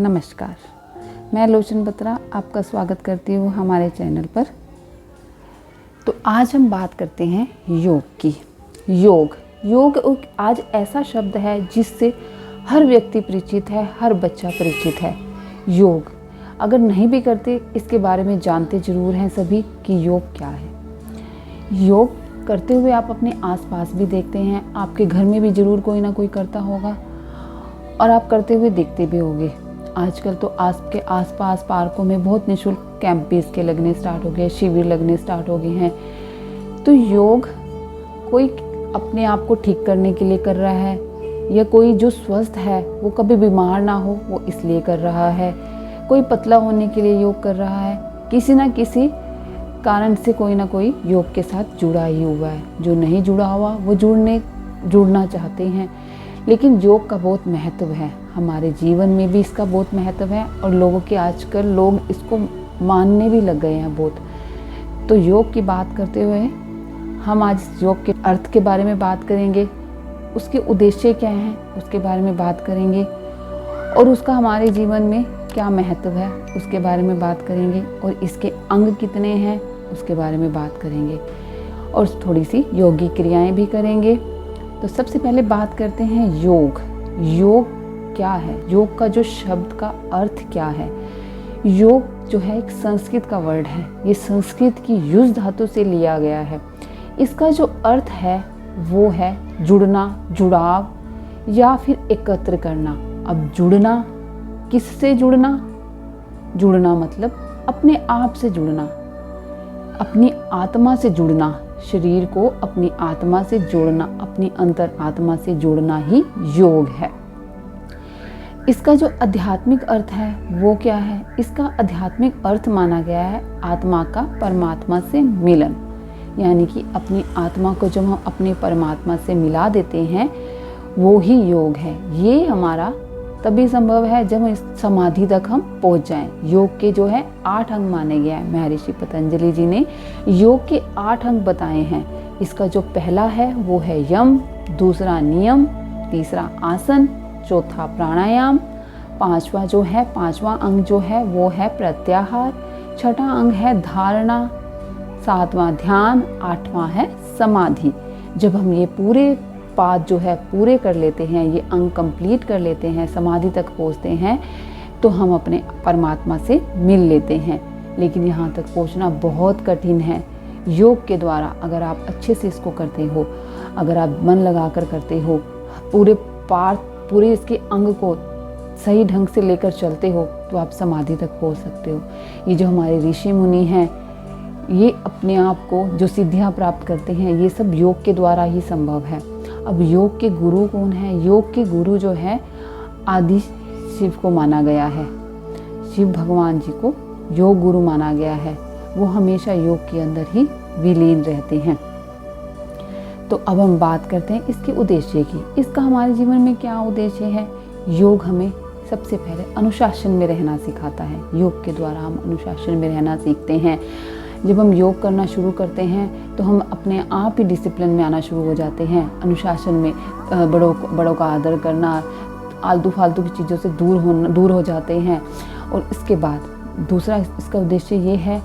नमस्कार, मैं लोचन बत्रा आपका स्वागत करती हूँ हमारे चैनल पर। तो आज हम बात करते हैं योग की। योग एक आज ऐसा शब्द है जिससे हर व्यक्ति परिचित है, हर बच्चा परिचित है। योग अगर नहीं भी करते, इसके बारे में जानते ज़रूर हैं सभी कि योग क्या है। योग करते हुए आप अपने आसपास भी देखते हैं, आपके घर में भी ज़रूर कोई ना कोई करता होगा और आप करते हुए देखते भी होंगे। आजकल तो आपके आसपास पार्कों में बहुत निःशुल्क कैंप भी इसके लगने स्टार्ट हो गए, शिविर लगने स्टार्ट हो गए हैं। तो योग कोई अपने आप को ठीक करने के लिए कर रहा है, या कोई जो स्वस्थ है वो कभी बीमार ना हो वो इसलिए कर रहा है, कोई पतला होने के लिए योग कर रहा है। किसी ना किसी कारण से कोई ना कोई योग के साथ जुड़ा ही हुआ है। जो नहीं जुड़ा हुआ वो जुड़ना चाहते हैं। लेकिन योग का बहुत महत्व है, हमारे जीवन में भी इसका बहुत महत्व है और लोगों के आजकल लोग इसको मानने भी लग गए हैं बहुत। तो योग की बात करते हुए हम आज योग के अर्थ के बारे में बात करेंगे, उसके उद्देश्य क्या हैं उसके बारे में बात करेंगे, और उसका हमारे जीवन में क्या महत्व है उसके बारे में बात करेंगे, और इसके अंग कितने हैं उसके बारे में बात करेंगे, और थोड़ी सी योगी क्रियाएं भी करेंगे। तो सबसे पहले बात करते हैं योग क्या है। योग का जो शब्द का अर्थ क्या है। योग जो है एक संस्कृत का वर्ड है, ये संस्कृत की युज धातु से लिया गया है। इसका जो अर्थ है वो है जुड़ना, जुड़ाव या फिर एकत्र करना। अब जुड़ना, किससे जुड़ना? जुड़ना मतलब अपने आप से जुड़ना, अपनी आत्मा से जुड़ना, शरीर को अपनी आत्मा से जोड़ना, अपनी अंतर आत्मा से जोड़ना ही योग है। इसका जो आध्यात्मिक अर्थ है वो क्या है? इसका आध्यात्मिक अर्थ माना गया है आत्मा का परमात्मा से मिलन, यानी कि अपनी आत्मा को जब हम अपने परमात्मा से मिला देते हैं वो ही योग है। ये हमारा तभी संभव है जब इस समाधि तक हम पहुंच जाएं। योग के जो है 8 अंग माने गए हैं। महर्षि पतंजलि जी ने योग के 8 अंग बताए हैं। इसका जो पहला है वो है यम, दूसरा नियम, तीसरा आसन, चौथा प्राणायाम, पांचवा अंग जो है वो है प्रत्याहार, छठा अंग है धारणा, सातवां ध्यान, आठवां है समाधि। जब हम ये पूरे पाठ जो है पूरे कर लेते हैं, ये अंग कंप्लीट कर लेते हैं, समाधि तक पहुंचते हैं, तो हम अपने परमात्मा से मिल लेते हैं। लेकिन यहाँ तक पहुँचना बहुत कठिन है। योग के द्वारा अगर आप अच्छे से इसको करते हो, अगर आप मन लगाकर करते हो, पूरे इसके अंग को सही ढंग से लेकर चलते हो, तो आप समाधि तक पहुँच सकते हो। ये जो हमारे ऋषि मुनि हैं, ये अपने आप को जो सिद्धियाँ प्राप्त करते हैं, ये सब योग के द्वारा ही संभव है। अब योग के गुरु कौन है? योग के गुरु जो है आदि शिव को माना गया है। शिव भगवान जी को योग गुरु माना गया है। वो हमेशा योग के अंदर ही विलीन रहते हैं। तो अब हम बात करते हैं इसके उद्देश्य की। इसका हमारे जीवन में क्या उद्देश्य है? योग हमें सबसे पहले अनुशासन में रहना सिखाता है। योग के द्वारा हम अनुशासन में रहना सीखते हैं। जब हम योग करना शुरू करते हैं तो हम अपने आप ही डिसिप्लिन में आना शुरू हो जाते हैं। अनुशासन में बड़ों का आदर करना, आलतू फालतू की चीज़ों से दूर हो जाते हैं। और इसके बाद दूसरा इसका उद्देश्य ये है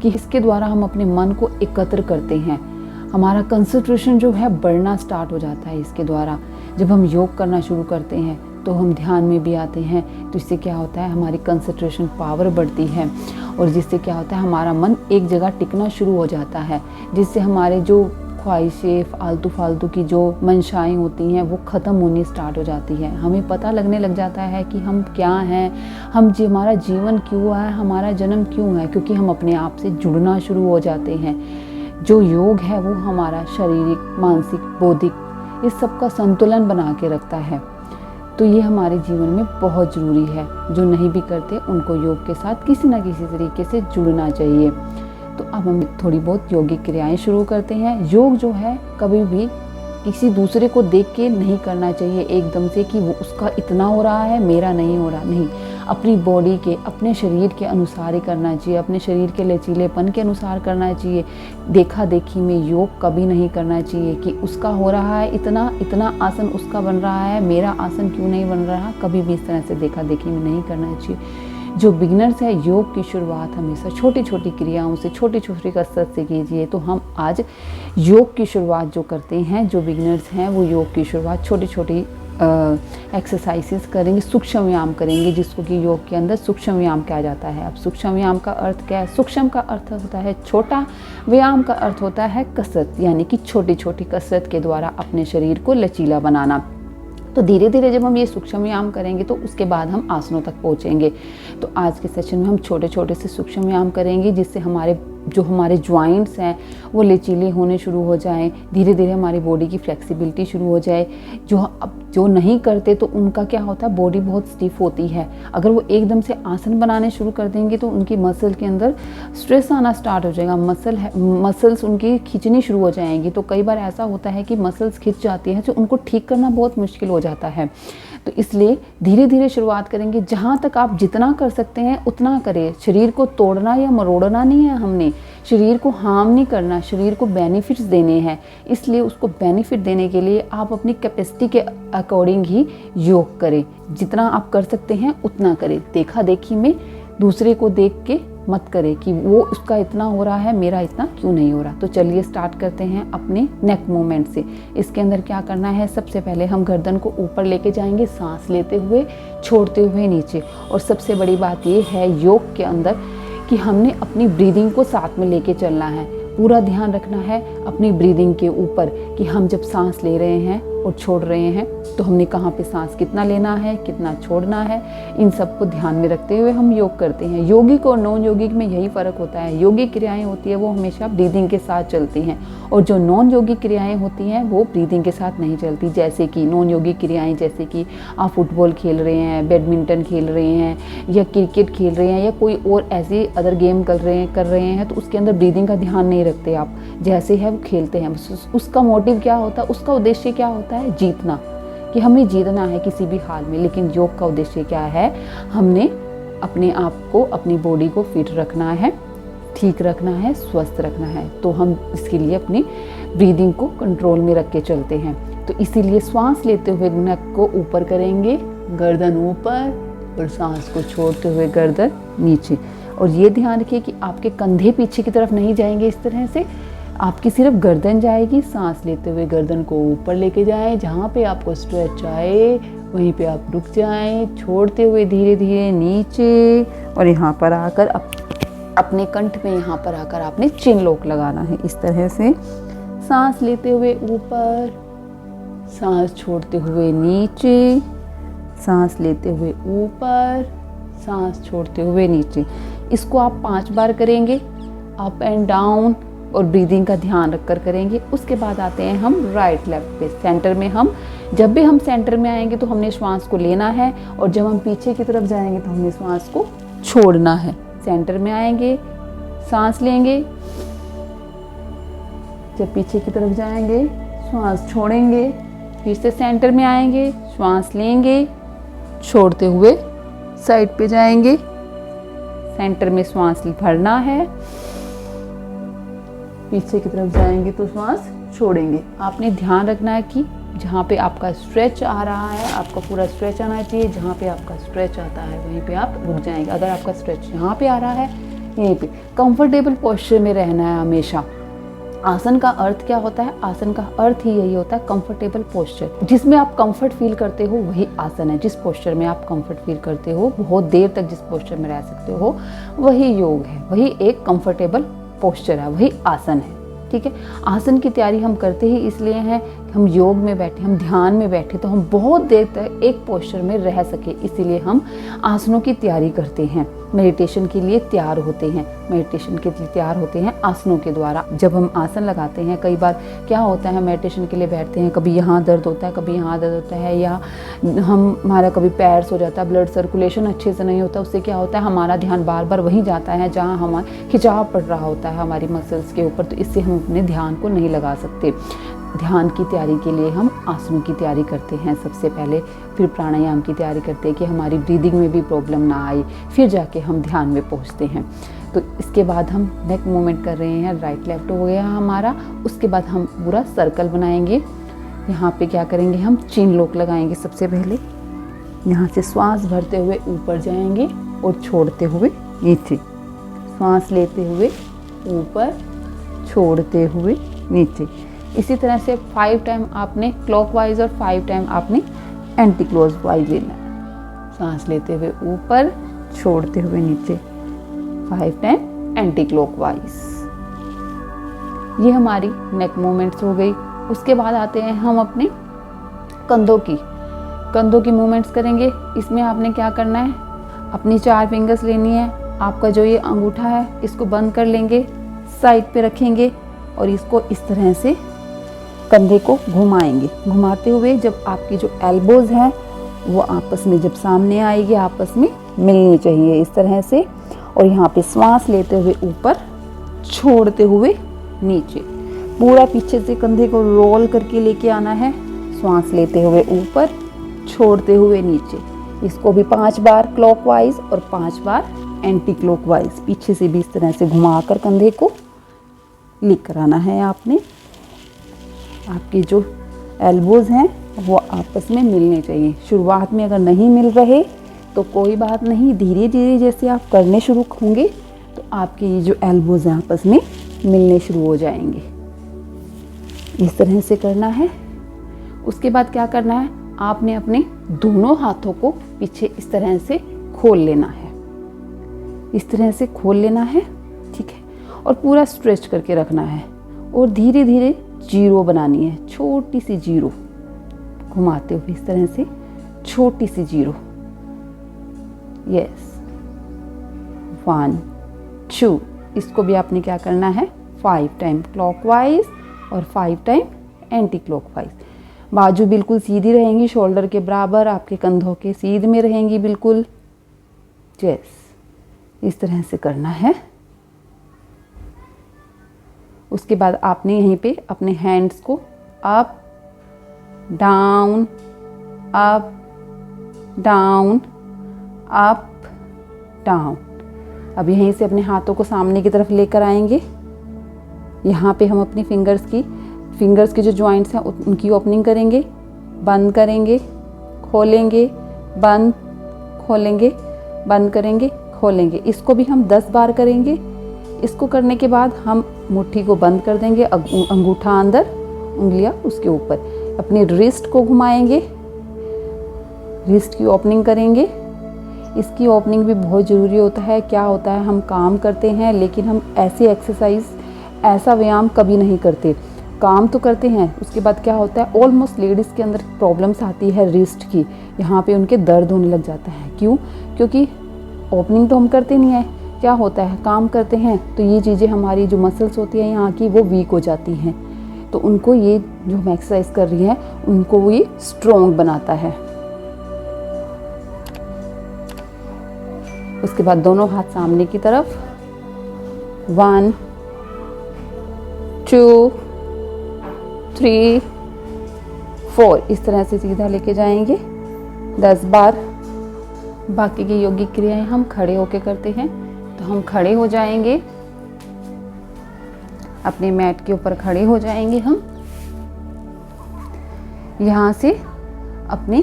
कि इसके द्वारा हम अपने मन को एकत्र करते हैं। हमारा कंसंट्रेशन जो है बढ़ना स्टार्ट हो जाता है इसके द्वारा। जब हम योग करना शुरू करते हैं तो हम ध्यान में भी आते हैं, तो इससे क्या होता है हमारी कंसंट्रेशन पावर बढ़ती है, और जिससे क्या होता है हमारा मन एक जगह टिकना शुरू हो जाता है, जिससे हमारे जो ख्वाहिशें आलतू फालतू की जो मंशाएं होती हैं वो ख़त्म होनी स्टार्ट हो जाती है। हमें पता लगने लग जाता है कि हम क्या हैं, हमारा जीवन क्यों है, हमारा जन्म क्यों है, क्योंकि हम अपने आप से जुड़ना शुरू हो जाते हैं। जो योग है वो हमारा शारीरिक, मानसिक, बौद्धिक इस सब का संतुलन बना के रखता है। तो ये हमारे जीवन में बहुत ज़रूरी है। जो नहीं भी करते उनको योग के साथ किसी न किसी तरीके से जुड़ना चाहिए। तो अब हम थोड़ी बहुत योगिक क्रियाएं शुरू करते हैं। योग जो है कभी भी किसी दूसरे को देख के नहीं करना चाहिए एकदम से कि वो उसका इतना हो रहा है मेरा नहीं हो रहा, नहीं। अपनी बॉडी के, अपने शरीर के अनुसार ही करना चाहिए, अपने शरीर के लचीलेपन के अनुसार करना चाहिए। देखा देखी में योग कभी नहीं करना चाहिए कि उसका हो रहा है इतना, इतना आसन उसका बन रहा है, मेरा आसन क्यों नहीं बन रहा, कभी भी इस तरह से देखा देखी में नहीं करना चाहिए। जो बिगनर्स है, योग की शुरुआत हमेशा छोटी छोटी क्रियाओं से, छोटी छोटी कसरत से कीजिए। तो हम आज योग की शुरुआत जो करते हैं, जो बिगनर्स हैं वो योग की शुरुआत छोटी छोटी एक्सरसाइजेस करेंगे, सूक्ष्म व्यायाम करेंगे, जिसको कि योग के अंदर सूक्ष्म व्यायाम कहा जाता है। अब सूक्ष्म व्यायाम का अर्थ क्या है? सूक्ष्म का अर्थ होता है छोटा, व्यायाम का अर्थ होता है कसरत, यानी कि छोटी छोटी कसरत के द्वारा अपने शरीर को लचीला बनाना। तो धीरे धीरे जब हम ये सूक्ष्म व्यायाम करेंगे तो उसके बाद हम आसनों तक पहुँचेंगे। तो आज के सेशन में हम छोटे छोटे से सूक्ष्म व्यायाम करेंगे, जिससे हमारे जॉइंट्स हैं वो लचीले होने शुरू हो जाएं, धीरे धीरे हमारी बॉडी की फ्लेक्सिबिलिटी शुरू हो जाए। जो नहीं करते तो उनका क्या होता है, बॉडी बहुत स्टिफ होती है। अगर वो एकदम से आसन बनाने शुरू कर देंगे तो उनकी मसल के अंदर स्ट्रेस आना स्टार्ट हो जाएगा, मसल्स उनकी खींचनी शुरू हो जाएंगी। तो कई बार ऐसा होता है कि मसल्स खिंच जाती हैं, जो उनको ठीक करना बहुत मुश्किल हो जाता है। तो इसलिए धीरे धीरे शुरुआत करेंगे, जहाँ तक आप जितना कर सकते हैं उतना करें। शरीर को तोड़ना या मरोड़ना नहीं है, हमने शरीर को हार्म नहीं करना, शरीर को बेनिफिट्स देने हैं। इसलिए उसको बेनिफिट देने के लिए आप अपनी कैपेसिटी के अकॉर्डिंग ही योग करें, जितना आप कर सकते हैं उतना करें। देखा देखी में दूसरे को देख के मत करें कि वो उसका इतना हो रहा है मेरा इतना क्यों नहीं हो रहा। तो चलिए स्टार्ट करते हैं अपने नेक मूवमेंट से। इसके अंदर क्या करना है, सबसे पहले हम गर्दन को ऊपर लेके जाएंगे, सांस लेते हुए छोड़ते हुए नीचे। और सबसे बड़ी बात ये है योग के अंदर कि हमने अपनी ब्रीदिंग को साथ में लेके चलना है। पूरा ध्यान रखना है अपनी ब्रीदिंग के ऊपर कि हम जब सांस ले रहे हैं और छोड़ रहे हैं तो हमने कहाँ पे सांस कितना लेना है, कितना छोड़ना है, इन सब को ध्यान में रखते हुए हम योग करते हैं। योगिक और नॉन योगिक में यही फ़र्क होता है। योगिक क्रियाएं होती है वो हमेशा ब्रीदिंग के साथ चलती हैं, और जो नॉन योगिक क्रियाएं होती हैं वो ब्रीदिंग के साथ नहीं चलती। जैसे कि नॉन योगिक क्रियाएं, जैसे कि आप फुटबॉल खेल रहे हैं, बैडमिंटन खेल रहे हैं, या क्रिकेट खेल रहे हैं, या कोई और ऐसी अदर गेम कर रहे हैं, तो उसके अंदर ब्रीदिंग का ध्यान नहीं रखते आप, जैसे है वो खेलते हैं। उसका मोटिव क्या होता है, उसका उद्देश्य क्या होता है, जीतना, कि हमें जीतना है किसी भी हाल में। लेकिन योग का उद्देश्य क्या है, हमने अपने आप को, अपनी बॉडी को फिट रखना है, ठीक रखना है, स्वस्थ रखना है। तो हम इसके लिए अपनी ब्रीदिंग को कंट्रोल में रख के चलते हैं। तो इसीलिए श्वास लेते हुए नक को ऊपर करेंगे, गर्दन ऊपर, और सांस को छोड़ते हुए गर्दन नीचे। और ये ध्यान रखिए कि आपके कंधे पीछे की तरफ नहीं जाएंगे, इस तरह से आपकी सिर्फ गर्दन जाएगी। सांस लेते हुए गर्दन को ऊपर लेके जाएं, जहाँ पे आपको स्ट्रेच आए वहीं पे आप रुक जाएं, छोड़ते हुए धीरे धीरे नीचे। और यहाँ पर आकर अपने कंठ में यहाँ पर आकर आपने चिन लॉक लगाना है, इस तरह से। सांस लेते हुए ऊपर, सांस छोड़ते हुए नीचे, सांस लेते हुए ऊपर, सांस छोड़ते हुए नीचे। इसको आप 5 बार करेंगे, अप एंड डाउन, और ब्रीदिंग का ध्यान रखकर करेंगे। उसके बाद आते हैं हम राइट लेफ्ट पे। सेंटर में हम जब भी हम सेंटर में आएंगे तो हमने श्वास को लेना है, और जब हम पीछे की तरफ जाएंगे तो हमने श्वास को छोड़ना है। सेंटर में आएंगे, सांस लेंगे, जब पीछे की तरफ जाएंगे श्वास छोड़ेंगे, फिर से सेंटर में आएंगे, श्वास लेंगे, छोड़ते हुए साइड पे जाएंगे, सेंटर में श्वास भरना है, पीछे की तरफ जाएंगे तो श्वास छोड़ेंगे। आपने ध्यान रखना है कि जहाँ पे आपका स्ट्रेच आ रहा है, आपका पूरा स्ट्रेच आना चाहिए। जहाँ पे आपका स्ट्रेच आता है वहीं पे आप रुक जाएंगे। अगर आपका स्ट्रेच यहाँ पे आ रहा है, यहीं पे कंफर्टेबल पोस्चर में रहना है हमेशा। आसन का अर्थ क्या होता है, आसन का अर्थ ही यही होता है कंफर्टेबल पोस्चर। जिसमें आप कंफर्ट फील करते हो वही आसन है। जिस पोस्चर में आप कंफर्ट फील करते हो, बहुत देर तक जिस पोस्चर में रह सकते हो, वही योग है, वही एक कंफर्टेबल पोस्चर है, वही आसन है। ठीक है, आसन की तैयारी हम करते ही इसलिए हैं कि हम योग में बैठे, हम ध्यान में बैठे तो हम बहुत देर तक एक पोस्चर में रह सके, इसीलिए हम आसनों की तैयारी करते हैं, मेडिटेशन के लिए तैयार होते हैं। मेडिटेशन के लिए तैयार होते हैं आसनों के द्वारा। जब हम आसन लगाते हैं, कई बार क्या होता है, मेडिटेशन के लिए बैठते हैं, कभी यहाँ दर्द होता है, कभी यहाँ दर्द होता है, या हमारा कभी पैर सो जाता है, ब्लड सर्कुलेशन अच्छे से नहीं होता, उससे क्या होता है, हमारा ध्यान बार बार वहीं जाता है जहाँ हमारा खिंचाव पड़ रहा होता है हमारी मसल्स के ऊपर। तो इससे हम अपने ध्यान को नहीं लगा सकते। ध्यान की तैयारी के लिए हम आसनों की तैयारी करते हैं सबसे पहले, फिर प्राणायाम की तैयारी करते हैं कि हमारी ब्रीदिंग में भी प्रॉब्लम ना आए, फिर जाके हम ध्यान में पहुंचते हैं। तो इसके बाद हम नेक मूवमेंट कर रहे हैं, राइट लेफ्ट हो गया हमारा। उसके बाद हम पूरा सर्कल बनाएंगे। यहाँ पे क्या करेंगे, हम चीन लॉक लगाएंगे। सबसे पहले यहाँ से श्वास भरते हुए ऊपर जाएंगे और छोड़ते हुए नीचे, श्वास लेते हुए ऊपर, छोड़ते हुए नीचे। इसी तरह से 5 टाइम आपने क्लॉकवाइज और 5 टाइम आपने एंटी क्लॉकवाइज लेना है। सांस लेते हुए ऊपर, छोड़ते हुए नीचे, 5 टाइम एंटी क्लॉकवाइज। ये हमारी नेक मूवमेंट्स हो गई। उसके बाद आते हैं हम अपने कंधों की मूवमेंट्स करेंगे। इसमें आपने क्या करना है, अपनी 4 फिंगर्स लेनी है। आपका जो ये अंगूठा है इसको बंद कर लेंगे, साइड पे रखेंगे और इसको इस तरह से कंधे को घुमाएंगे। घुमाते हुए जब आपकी जो एल्बोज हैं वो आपस में जब सामने आएगी, आपस में मिलनी चाहिए इस तरह से। और यहाँ पे श्वास लेते हुए ऊपर, छोड़ते हुए नीचे, पूरा पीछे से कंधे को रोल करके लेके आना है। श्वास लेते हुए ऊपर, छोड़ते हुए नीचे। इसको भी 5 बार क्लॉकवाइज और 5 बार एंटी क्लॉकवाइज, पीछे से भी इस तरह से घुमाकर कंधे को लेकर आना है आपने। आपकी जो एल्बोज हैं वो आपस में मिलने चाहिए। शुरुआत में अगर नहीं मिल रहे तो कोई बात नहीं, धीरे धीरे जैसे आप करने शुरू होंगे तो आपके ये जो एल्बोज हैं आपस में मिलने शुरू हो जाएंगे। इस तरह से करना है। उसके बाद क्या करना है, आपने अपने दोनों हाथों को पीछे इस तरह से खोल लेना है, इस तरह से खोल लेना है, ठीक है। और पूरा स्ट्रेच करके रखना है और धीरे धीरे जीरो बनानी है, छोटी सी जीरो, घुमाते हुए इस तरह से छोटी सी जीरो। यस, 1 2। इसको भी आपने क्या करना है, 5 टाइम क्लॉकवाइज और 5 टाइम एंटी क्लॉकवाइज। बाजू बिल्कुल सीधी रहेंगी, शोल्डर के बराबर, आपके कंधों के सीध में रहेंगी बिल्कुल। यस, इस तरह से करना है। उसके बाद आपने यहीं पे अपने हैंड्स को up down, up down, up down. अब यहीं से अपने हाथों को सामने की तरफ लेकर आएंगे। यहाँ पे हम अपनी फिंगर्स के जो जॉइंट्स हैं उनकी ओपनिंग करेंगे, बंद करेंगे, खोलेंगे, बंद, खोलेंगे, बंद करेंगे, खोलेंगे। इसको भी हम 10 बार करेंगे। इसको करने के बाद हम मुट्ठी को बंद कर देंगे, अंगूठा अंदर, उंगलियां उसके ऊपर। अपनी रिस्ट को घुमाएंगे, रिस्ट की ओपनिंग करेंगे। इसकी ओपनिंग भी बहुत ज़रूरी होता है। क्या होता है, हम काम करते हैं लेकिन हम ऐसी एक्सरसाइज, ऐसा व्यायाम कभी नहीं करते। काम तो करते हैं, उसके बाद क्या होता है, ऑलमोस्ट लेडीज़ के अंदर प्रॉब्लम्स आती है रिस्ट की। यहाँ पे उनके दर्द होने लग जाता है। क्यों? क्योंकि ओपनिंग तो हम करते नहीं है। क्या होता है, काम करते हैं तो ये चीज़ें हमारी जो मसल्स होती हैं यहाँ की वो वीक हो जाती हैं। तो उनको ये जो हम एक्सरसाइज कर रही हैं उनको वो ये स्ट्रॉन्ग बनाता है। उसके बाद दोनों हाथ सामने की तरफ, 1 2 3 4, इस तरह से सीधा लेके जाएंगे 10 बार। बाकी की योगिक क्रियाएं हम खड़े होके करते हैं, तो हम खड़े हो जाएंगे, अपने मैट के ऊपर खड़े हो जाएंगे। हम यहाँ से अपने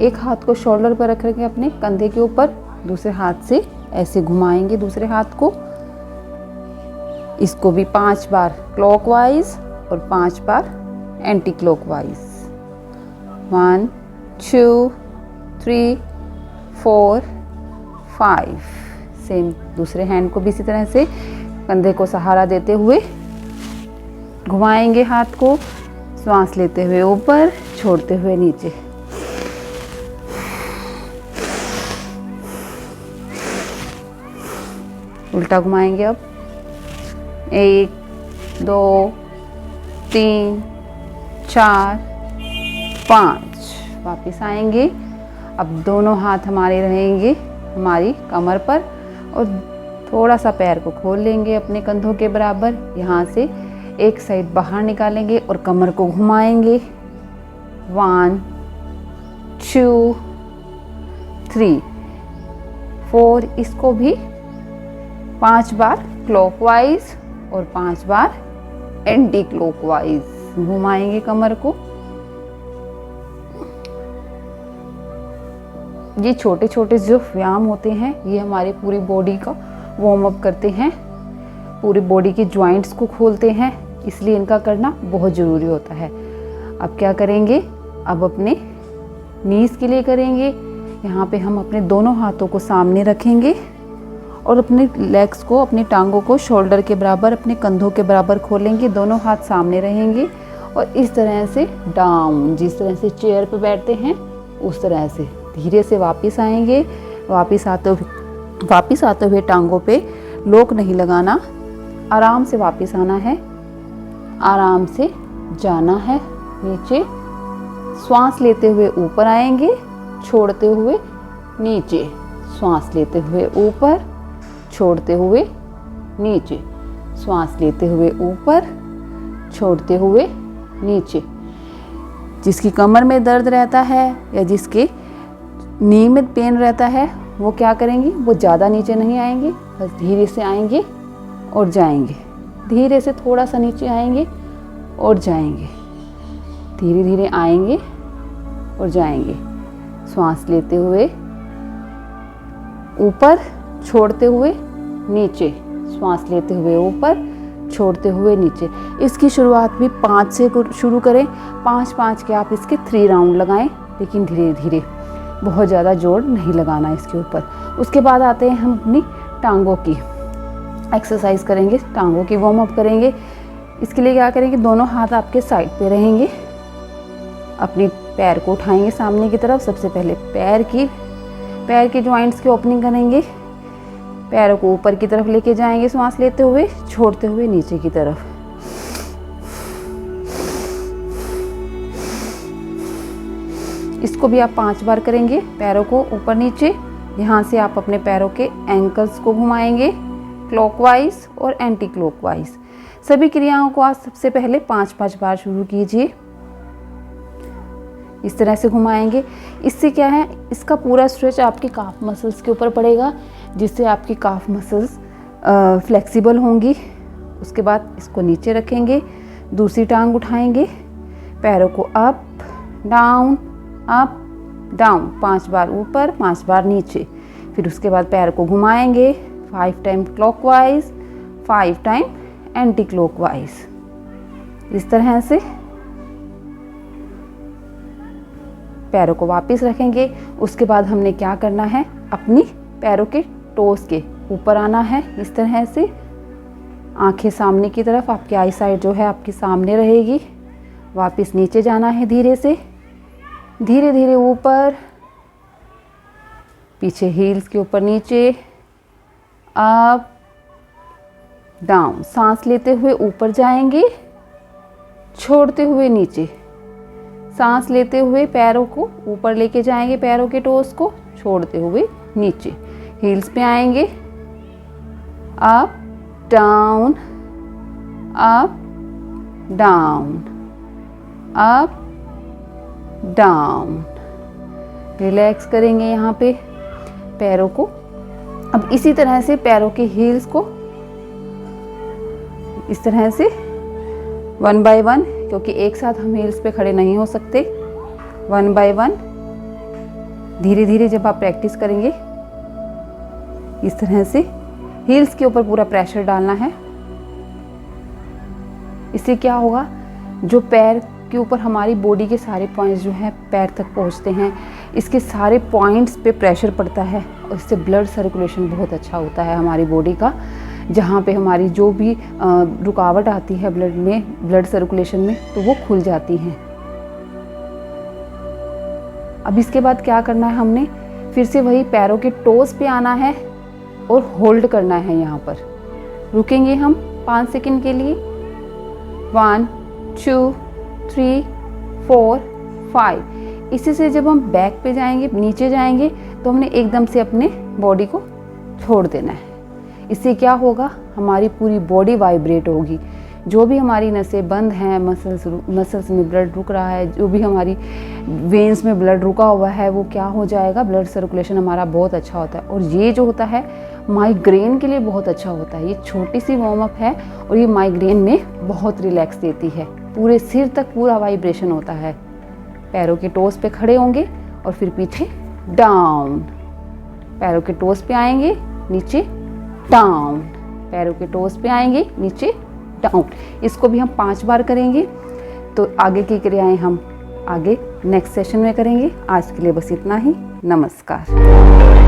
एक हाथ को शोल्डर पर रखेंगे अपने कंधे के ऊपर, दूसरे हाथ से ऐसे घुमाएंगे दूसरे हाथ को। इसको भी 5 बार क्लॉकवाइज और 5 बार एंटी क्लॉकवाइज। 1 2 3 4 5। सेम दूसरे हैंड को भी इसी तरह से कंधे को सहारा देते हुए घुमाएंगे हाथ को, श्वास लेते हुए ऊपर, छोड़ते हुए नीचे। उल्टा घुमाएंगे अब, 1 2 3 4 5। वापिस आएंगे। अब दोनों हाथ हमारे रहेंगे हमारी कमर पर और थोड़ा सा पैर को खोल लेंगे अपने कंधों के बराबर। यहाँ से एक साइड बाहर निकालेंगे और कमर को घुमाएंगे। 1 2 3 4। इसको भी 5 बार क्लॉकवाइज और 5 बार एंटी क्लॉकवाइज घुमाएंगे कमर को। ये छोटे छोटे जो व्यायाम होते हैं ये हमारी पूरी बॉडी का वार्म अप करते हैं, पूरी बॉडी के जॉइंट्स को खोलते हैं, इसलिए इनका करना बहुत ज़रूरी होता है। अब क्या करेंगे, अब अपने नीज के लिए करेंगे। यहाँ पे हम अपने दोनों हाथों को सामने रखेंगे और अपने लेग्स को, अपनी टांगों को शोल्डर के बराबर, अपने कंधों के बराबर खोलेंगे। दोनों हाथ सामने रहेंगे और इस तरह से डाउन, जिस तरह से चेयर पे बैठते हैं उस तरह से धीरे से वापस आएंगे। वापस आते हुए टांगों पे लॉक नहीं लगाना, आराम से वापस आना है, आराम से जाना है नीचे। श्वास लेते हुए ऊपर आएंगे, छोड़ते हुए नीचे। श्वास लेते हुए ऊपर, छोड़ते हुए नीचे। श्वास लेते हुए ऊपर, छोड़ते हुए नीचे। जिसकी कमर में दर्द रहता है या जिसके नी में पेन रहता है वो क्या करेंगे, वो ज़्यादा नीचे नहीं आएंगे, बस धीरे से आएंगे और जाएंगे। धीरे से थोड़ा सा नीचे आएंगे और जाएंगे, धीरे धीरे आएंगे और जाएंगे। श्वास लेते हुए ऊपर, छोड़ते हुए नीचे। श्वास लेते हुए ऊपर, छोड़ते हुए नीचे। इसकी शुरुआत भी 5 से शुरू करें। 5-5 के आप इसके 3 राउंड लगाएं, लेकिन धीरे धीरे, बहुत ज़्यादा जोर नहीं लगाना इसके ऊपर। उसके बाद आते हैं हम अपनी टांगों की एक्सरसाइज करेंगे, टांगों की वार्म अप करेंगे। इसके लिए क्या करेंगे, दोनों हाथ आपके साइड पे रहेंगे, अपनी पैर को उठाएंगे सामने की तरफ। सबसे पहले पैर की जॉइंट्स की ओपनिंग करेंगे, पैरों को ऊपर की तरफ लेके जाएंगे सांस लेते हुए, छोड़ते हुए नीचे की तरफ। इसको भी आप 5 बार करेंगे, पैरों को ऊपर नीचे। यहाँ से आप अपने पैरों के एंकल्स को घुमाएंगे क्लॉकवाइज और एंटी क्लॉकवाइज। सभी क्रियाओं को आज सबसे पहले 5-5 बार शुरू कीजिए। इस तरह से घुमाएंगे। इससे क्या है, इसका पूरा स्ट्रेच आपकी काफ मसल्स के ऊपर पड़ेगा, जिससे आपकी काफ मसल्स फ्लेक्सिबल होंगी। उसके बाद इसको नीचे रखेंगे, दूसरी टांग उठाएंगे, पैरों को अप डाउन अप डाउन 5 बार ऊपर, 5 बार नीचे। फिर उसके बाद पैर को घुमाएंगे 5 time clockwise, 5 time anti clockwise. इस तरह से पैरों को वापस रखेंगे। उसके बाद हमने क्या करना है, अपनी पैरों के टोस के ऊपर आना है। इस तरह से आंखें सामने की तरफ, आपकी आई साइड जो है आपकी सामने रहेगी। वापस नीचे जाना है धीरे से, धीरे धीरे ऊपर, पीछे हील्स के ऊपर नीचे, अप डाउन। सांस लेते हुए ऊपर जाएंगे, छोड़ते हुए नीचे। सांस लेते हुए पैरों को ऊपर लेके जाएंगे, पैरों के टोस को, छोड़ते हुए नीचे। हील्स पे आएंगे, up down up down up down. Relax करेंगे यहाँ पे पैरों को। अब इसी तरह से पैरों के हील्स को इस तरह से 1 बाय 1, क्योंकि एक साथ हम हील्स पे खड़े नहीं हो सकते। 1 बाय 1 धीरे धीरे जब आप प्रैक्टिस करेंगे, इस तरह से हील्स के ऊपर पूरा प्रेशर डालना है। इससे क्या होगा, जो पैर के ऊपर हमारी बॉडी के सारे पॉइंट्स जो हैं पैर तक पहुंचते हैं, इसके सारे पॉइंट्स पे प्रेशर पड़ता है और इससे ब्लड सर्कुलेशन बहुत अच्छा होता है हमारी बॉडी का। जहाँ पे हमारी जो भी रुकावट आती है ब्लड में, ब्लड सर्कुलेशन में, तो वो खुल जाती हैं। अब इसके बाद क्या करना है, हमने फिर से वही पैरों के टोस पे आना है और होल्ड करना है। यहाँ पर रुकेंगे हम 5 सेकंड के लिए। 1 2 3 4 5। इसी से जब हम बैक पे जाएंगे, नीचे जाएंगे, तो हमने एकदम से अपने बॉडी को छोड़ देना है। इससे क्या होगा, हमारी पूरी बॉडी वाइब्रेट होगी, जो भी हमारी नसें बंद हैं, मसल्स में ब्लड रुक रहा है, जो भी हमारी वेन्स में ब्लड रुका हुआ है वो क्या हो जाएगा, ब्लड सर्कुलेशन हमारा बहुत अच्छा होता है। और ये जो होता है माइग्रेन के लिए बहुत अच्छा होता है। ये छोटी सी वार्म अप है और ये माइग्रेन में बहुत रिलैक्स देती है। पूरे सिर तक पूरा वाइब्रेशन होता है। पैरों के टोस पे खड़े होंगे और फिर पीछे डाउन, पैरों के टोस पे आएंगे, नीचे डाउन, पैरों के टोस पे आएंगे, नीचे डाउन। इसको भी हम 5 बार करेंगे। तो आगे की क्रियाएं हम आगे नेक्स्ट सेशन में करेंगे। आज के लिए बस इतना ही। नमस्कार।